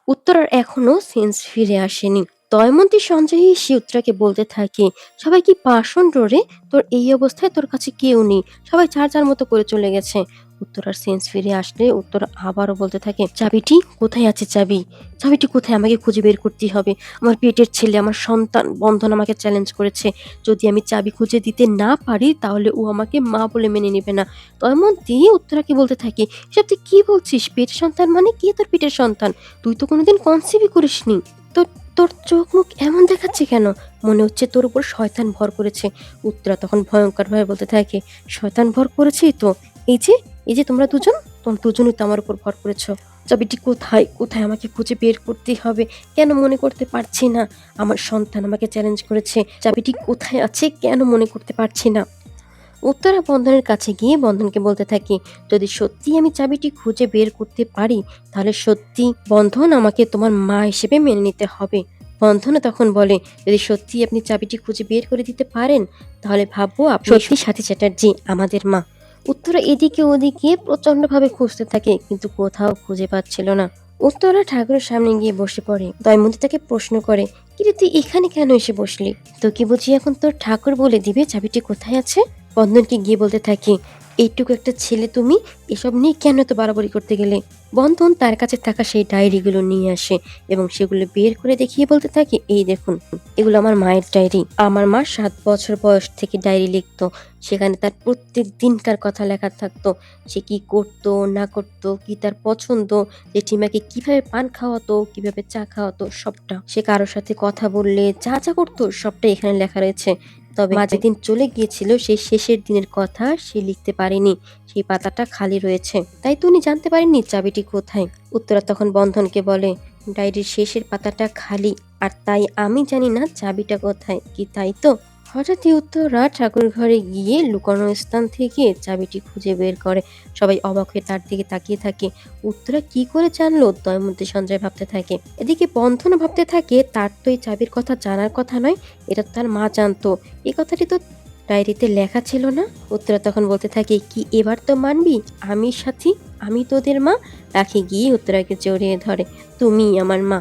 উত্তরার এখনো সেন্স ফিরে আসেনি। দময়ন্তী সঞ্জয় এসে উত্তরাকে বলতে থাকে, সবাই কি পাষণ্ড রে? তোর এই অবস্থায় তোর কাছে কেউ নেই, সবাই যার যার মতো করে চলে গেছে। উত্তরার সেন্স ফিরে আসলে উত্তরা আবারও বলতে থাকে, চাবিটি কোথায় আছে? চাবিটি কোথায়? আমাকে খুঁজে বের করতেই হবে। আমার পেটের ছেলে, আমার সন্তান বন্ধন আমাকে চ্যালেঞ্জ করেছে। যদি আমি চাবি খুঁজে দিতে না পারি তাহলে ও আমাকে মা বলে মেনে নেবে না। দময়ন্তী উত্তরাকে বলতে থাকে, এসব তুই কি বলছিস? পেটের সন্তান মানে কে তোর পেটের সন্তান? তুই তো কোনোদিন কনসিভই করিসনি। তোর তোর চোখ মুখ এমন দেখাচ্ছে কেন? মনে হচ্ছে তোর উপর শয়তান ভর করেছে। উত্তরা তখন ভয়ঙ্করভাবে বলতে থাকে, শয়তান ভর করেছেই তো। এই যে এই যে তোমরা দুজনই তো আমার উপর ভর করেছো। চাবিটি কোথায়? কোথায়? আমাকে খুঁজে বের করতেই হবে। কেন মনে করতে পারছি না? আমার সন্তান আমাকে চ্যালেঞ্জ করেছে। চাবিটি কোথায় আছে কেন মনে করতে পারছি না? উত্তরা বন্ধনের কাছে গিয়ে বন্ধনকে বলতে থাকি, যদি সত্যি আমি চাবিটি খুঁজে বের করতে পারি তাহলে সত্যি বন্ধন আমাকে তোমার মা হিসেবে মেনে নিতে হবে। বন্ধনা তখন বলে, যদি সত্যি আপনি চাবিটি খুঁজে বের করে দিতে পারেন তাহলে ভাববো আপনি সত্যি সাথী চ্যাটার্জি আমাদের মা। উত্তরা এদিকে ওদিকে প্রচন্ডভাবে খুঁজতে থাকে কিন্তু কোথাও খুঁজে পাচ্ছিল না। উত্তরা ঠাকুরের সামনে গিয়ে বসে পড়ে। দয়মন্তী তাকে প্রশ্ন করে, কিরে তুই এখানে কেন এসে বসলি? তো কি বুঝি এখন তোর ঠাকুর বলে দিবে চাবিটি কোথায় আছে? বন্ধনকে গিয়ে বলতে থাকি, এইটুকু একটা ছেলে তুমি এসব নিয়ে কেন এত বাড়াবাড়ি করতে গেলে? বন্ধন তার কাছে থাকা সেই ডায়েরিগুলো নিয়ে আসে এবং সেগুলো বের করে দেখিয়ে বলতে থাকে, এই দেখুন, এগুলো আমার মায়ের ডায়েরি। আমার মা 7 বছর বয়স থেকে ডায়েরি লিখতো। সেখানে তার প্রত্যেক দিনকার কথা লেখা থাকতো। সে কি করতো না করতো, কি তার পছন্দ, জেঠিমাকে কিভাবে পান খাওয়াতো, কিভাবে চা খাওয়াতো, সবটা। সে কারোর সাথে কথা বললে যা যা করতো সবটাই এখানে লেখা রয়েছে। তবে মা যেদিন চলে গিয়েছিল সেই শেষের দিনের কথা সে লিখতে পারেনি। সেই পাতাটা খালি রয়েছে। তাই তো উনি জানতে পারেননি চাবিটি কোথায়। উত্তরা তখন বন্ধনকে বলে, ডায়েরির শেষের পাতাটা খালি, আর তাই আমি জানি না চাবিটা কোথায়। কি তাই তো? হঠাৎই উত্তরা ঠাকুর ঘরে গিয়ে লুকানো স্থান থেকে চাবিটি খুঁজে বের করে। সবাই অবাক হয়ে তার দিকে তাকিয়ে থাকে। উত্তরা কি করে জানলো? দয়মন্তী সঞ্জয় ভাবতে থাকে। এদিকে বন্ধন ভাবতে থাকে, তার তো এই চাবির কথা জানার কথা নয়, এটা তার মা জানতো। এই কথাটি তো ডায়েরিতে লেখা ছিল না। উত্তরা তখন বলতে থাকে, কি এবার তো মানবি আমি সাথী, আমি তোদের মা? রাখি গিয়ে উত্তরাকে জড়িয়ে ধরে, তুমি আমার মা।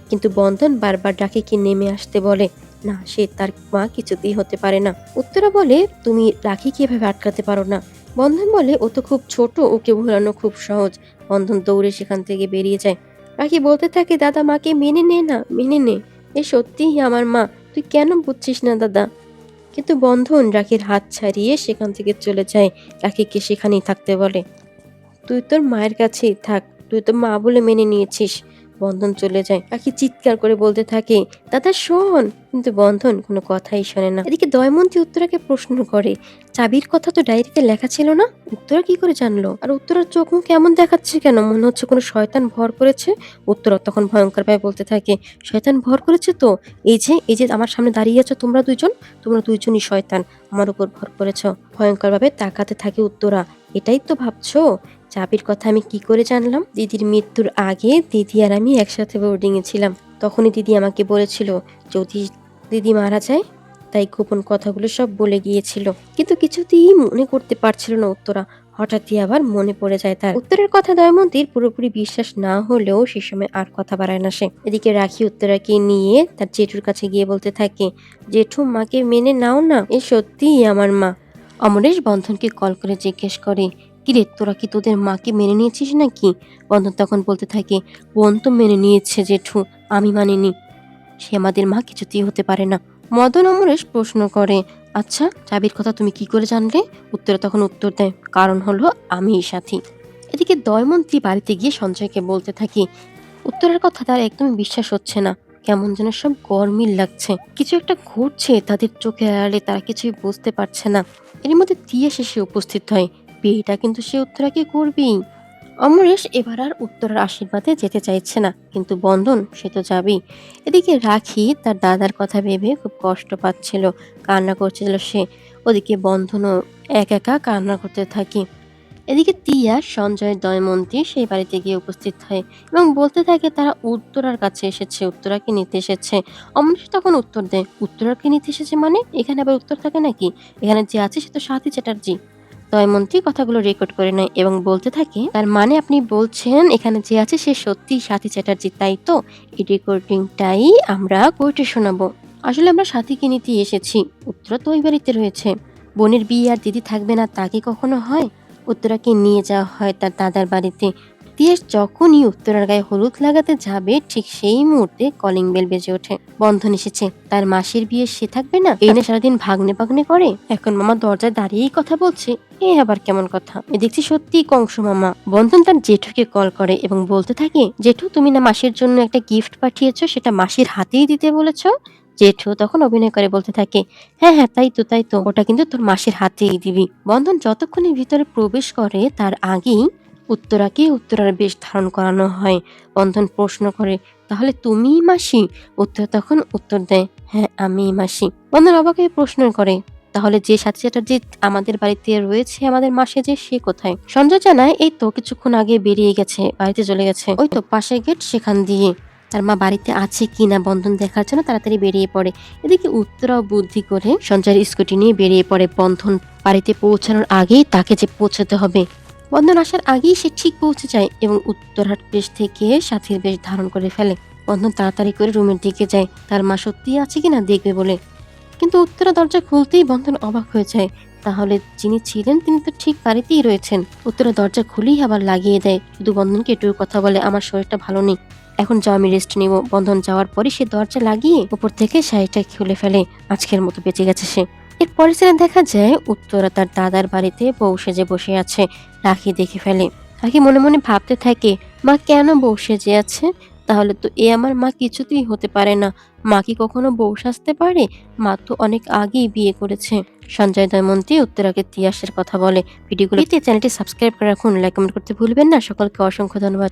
কিন্তু বন্ধন বারবার ডাকে কি নেমে আসতে বলে, না সে তার মা কিছুতেই হতে পারে না। উত্তরা বলে, তুমি রাখিকে এভাবে আটকাতে পারো না। বন্ধন বলে, ও তো খুব ছোট, ওকে ভোলানো খুব সহজ। বন্ধন দৌড়ে সেখান থেকে বেরিয়ে যায়। রাখি বলতে থাকে, দাদা মাকে মেনে নে না, মেনে নে, এ সত্যিই আমার মা, তুই কেন বুঝছিস না দাদা? কিন্তু বন্ধন রাখির হাত ছাড়িয়ে সেখান থেকে চলে যায়। রাখিকে সেখানেই থাকতে বলে। তুই তোর মায়ের কাছেই থাক, তুই তো মা বলে মেনে নিয়েছিস। বন্ধন চলে যায়। রাখি চিৎকার করে বলতে থাকে, দাদা শোন। কিন্তু বন্ধন কোনো কথাই শোনে না। এদিকে দয়মন্তী উত্তরাকে প্রশ্ন করে, চাবির কথা তো ডায়েরিতে লেখা ছিল না, উত্তরা কি করে জানলো? আর উত্তরার চোখ মুখ কেমন দেখাচ্ছে কেন? মনে হচ্ছে কোনো শয়তান ভর করেছে। উত্তরা তখন ভয়ঙ্কর ভাবে বলতে থাকে, শয়তান ভর করেছে তো? এই যে আমার সামনে দাঁড়িয়ে আছো তোমরা দুইজন, তোমরা দুইজনই শয়তান আমার উপর ভর করেছ। ভয়ঙ্কর ভাবে তাকাতে থাকে উত্তরা। এটাই তো ভাবছো চাবির কথা আমি কি করে জানলাম? দিদির মৃত্যুর আগে দিদি আর আমি একসাথে বোর্ডিং এ ছিলাম। তখনই দিদি আমাকে বলেছিল, যদি দিদি মারা যায়, তাই গোপন কথাগুলো সব বলে গিয়েছিল। কিন্তু কিছুতেই মনে করতে পারছিল না উত্তরা। হঠাৎই আবার মনে পড়ে যায় তার। উত্তরের কথা দয়মন্তীর পুরোপুরি বিশ্বাস না হলেও সে সময় আর কথা বাড়ায় না সে। এদিকে রাখি উত্তরাকে নিয়ে তার জেঠুর কাছে গিয়ে বলতে থাকে, জেঠু মাকে মেনে নাও না, এ সত্যিই আমার মা। অমরেশ বন্ধনকে কল করে জিজ্ঞেস করে, কিরে তোরা কি তোদের মাকে মেনে নিয়েছিস নাকি? বন্ধন তখন বলতে থাকে, বোন তো মেনে নিয়েছে জেঠু, আমি মানিনি। সে আমাদের মা কিছুতেই হতে পারে না। মদন অমরেশ প্রশ্ন করে, আচ্ছা চাবির কথা তুমি কি করে জানলে? উত্তরা তখন উত্তর দেয়, কারণ হলো আমি সাথী। এদিকে দয়মন্তী বাড়িতে গিয়ে সঞ্জয়কে বলতে থাকি, উত্তরের কথা তার একদমই বিশ্বাস হচ্ছে না। কেমন যেন সব গরমিল লাগছে। কিছু একটা ঘটছে তাদের চোখের আড়ালে, তারা কিছুই বুঝতে পারছে না। এর মধ্যে তিয়া শেষে উপস্থিত হয়। বিয়েটা কিন্তু সে উত্তরাকে করবেই। অমরেশ এবার আর উত্তরার আশীর্বাদে যেতে চাইছে না, কিন্তু বন্ধন সে তো যাবেই। এদিকে রাখি তার দাদার কথা ভেবে খুব কষ্ট পাচ্ছিল, কান্না করছিল সে। ওদিকে বন্ধনও একা কান্না করতে থাকে। এদিকে তিয়া সঞ্জয় দয়মন্তী সেই বাড়িতে গিয়ে উপস্থিত হয় এবং বলতে থাকে তারা উত্তরার কাছে এসেছে, উত্তরাকে নিতে এসেছে। অমরেশ তখন উত্তর দেয়, উত্তরাকে নিতে এসেছে মানে? এখানে আবার উত্তর থাকে নাকি? এখানে যে আছে সে তো সাথী চ্যাটার্জি। দময়ন্তী কথাগুলো রেকর্ড করে নেয় এবং বলতে থাকে, তার মানে আপনি বলছেন এখানে যে আছে সে সত্যিই সাথী চ্যাটার্জি, তাই তো? এই রেকর্ডিংটাই আমরা কোর্টে শোনাবো। আসলে আমরা সাথীকে নিতে এসেছি। উত্তরা তো ওই বাড়িতে রয়েছে। বোনের বিয়ে আর দিদি থাকবে না তা কি কখনো হয়? উত্তরাকে নিয়ে যাওয়া হয় তার দাদার বাড়িতে। তিয়াস যখনই উত্তরার গায়ে হলুদ লাগাতে যাবে ঠিক সেই মুহূর্তে কলিং বেল বেজে ওঠে। বন্ধন এসেছে। তার মাসির বিয়ে সে থাকবে না? এই না সারাদিন ভাগ্নে ভাগ্নে করে। এখন মামা দরজায় দাঁড়িয়েই কথা বলছে। এ আবার কেমন কথা? এ দেখছি সত্যিই কংস মামা। বন্ধন তার জেঠুকে কল করে এবং বলতে থাকে, জেঠু তুমি না মাসির জন্য একটা গিফট পাঠিয়েছো, সেটা মাসির হাতেই দিতে বলেছো? জেঠু তখন অভিনয় করে বলতে থাকে, হ্যাঁ হ্যাঁ তাই তো, ওটা কিন্তু তোর মাসির হাতেই দিবি। বন্ধন যতক্ষণে ভিতরে প্রবেশ করে তার আগেই উত্তরাকে উত্তরার বেশ ধারণ করানো হয়। বন্ধন প্রশ্ন করে, তাহলে তুমিই মাসি? উত্তরা তখন উত্তর দেয়, হ্যাঁ আমিই মাসি। বন্ধন অবাক হয়ে প্রশ্ন করে, তাহলে যে সাথী চ্যাটার্জি আমাদের বাড়িতে রয়েছে আমাদের মাসে যে সে কোথায়? সঞ্জয় জানায়, এই তো কিছুক্ষণ আগে বেরিয়ে গেছে, বাড়িতে চলে গেছে, ওই তো পাশের গেট সেখান দিয়ে। তার মা বাড়িতে আছে কিনা বন্ধন দেখার জন্য তাড়াতাড়ি বেরিয়ে পড়ে। এদিকে উত্তরাও বুদ্ধি করে সঞ্জয়ের স্কুটি নিয়ে বেরিয়ে পড়ে। বন্ধন বাড়িতে পৌঁছানোর আগেই তাকে যে পৌঁছাতে হবে। বন্ধন আসার আগেই সে ঠিক পৌঁছে যায় এবং উত্তরার বেশ থেকে সাথীর বেশ ধারণ করে ফেলে। বন্ধন তাড়াতাড়ি করে রুমের দিকে যায় তার মা সত্যিই আছে কিনা দেখবে বলে। কিন্তু উত্তরা দরজা খুলতেই বন্ধন অবাক হয়ে যায়। তাহলে যিনি ছিলেন তিনি তো ঠিক বাড়িতেই রয়েছেন। উত্তরা দরজা খুলেই আবার লাগিয়ে দেয়। শুধু বন্ধনকে এটুকু কথা বলে, আমার শরীরটা ভালো নেই, এখন যাও আমি রেস্ট নিব। বন্ধন যাওয়ার পরে সে দরজা লাগিয়ে উপর থেকে শাড়িটা খুলে ফেলে। আজকের মতো বেঁচে গেছে সে। এর পরের সিনে দেখা যায় উত্তরা তার দাদার বাড়িতে বউ সেজে বসে আছে। রাখি দেখে ফেলে। রাখি মনে মনে ভাবতে থাকে, মা কেন বউ সেজে আছে? তাহলে তো এ আমার মা কিছুতেই হতে পারে না। মা কি কখনো বউ সাজতে পারে? মা তো অনেক আগেই বিয়ে করেছে। সঞ্জয় দময়ন্তী উত্তরাকে তিয়াসের কথা বলে। ভিডিওগুলো পেতে চ্যানেলটি সাবস্ক্রাইব করে রাখুন, লাইক কমেন্ট করতে ভুলবেন না। সকলকে অসংখ্য ধন্যবাদ।